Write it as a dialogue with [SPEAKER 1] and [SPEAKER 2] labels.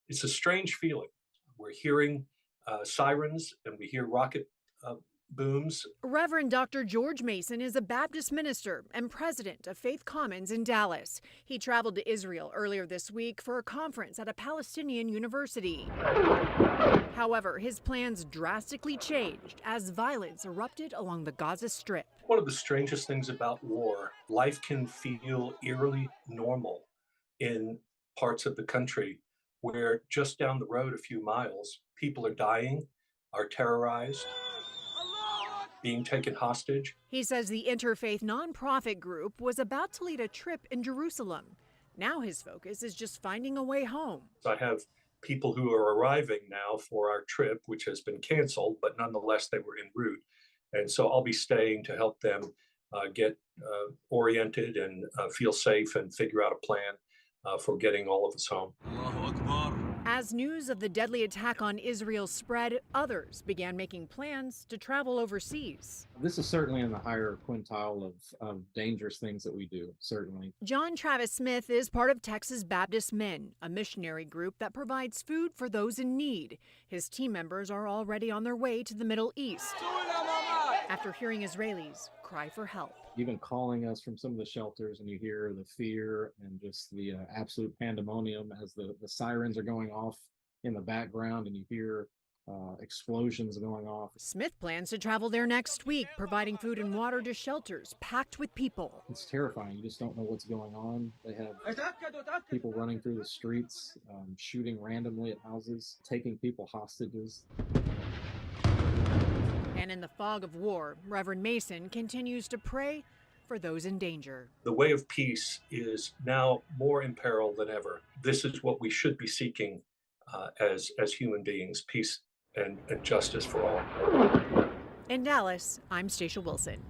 [SPEAKER 1] It's a strange feeling. We're hearing sirens and we hear rocket uh, booms.
[SPEAKER 2] Reverend Dr. George Mason is a Baptist minister and president of Faith Commons in Dallas. He traveled to Israel earlier this week for a conference at a Palestinian university. However, his plans drastically changed as violence erupted along the Gaza Strip.
[SPEAKER 1] One of the strangest things about war, life can feel eerily normal in parts of the country where just down the road a few miles, people are dying, are terrorized, being taken hostage.
[SPEAKER 2] He says the interfaith nonprofit group was about to lead a trip in Jerusalem. Now his focus is just finding a way home.
[SPEAKER 1] I have people who are arriving now for our trip, which has been canceled, but nonetheless they were en route. And so I'll be staying to help them get oriented and feel safe and figure out a plan for getting all of us home.
[SPEAKER 2] As news of the deadly attack on Israel spread, others began making plans to travel overseas.
[SPEAKER 3] This is certainly in the higher quintile of dangerous things that we do, certainly.
[SPEAKER 2] John Travis Smith is part of Texas Baptist Men, a missionary group that provides food for those in need. His team members are already on their way to the Middle East after hearing Israelis cry for help.
[SPEAKER 3] Even calling us from some of the shelters, and you hear the fear and just the absolute pandemonium as the sirens are going off in the background, and you hear explosions going off.
[SPEAKER 2] Smith plans to travel there next week, providing food and water to shelters packed with people.
[SPEAKER 3] It's terrifying. You just don't know what's going on. They have people running through the streets, shooting randomly at houses, taking people hostages.
[SPEAKER 2] And in the fog of war, Reverend Mason continues to pray for those in danger.
[SPEAKER 1] The way of peace is now more in peril than ever. This is what we should be seeking as human beings, peace and justice for all.
[SPEAKER 2] In Dallas, I'm Stacia Wilson.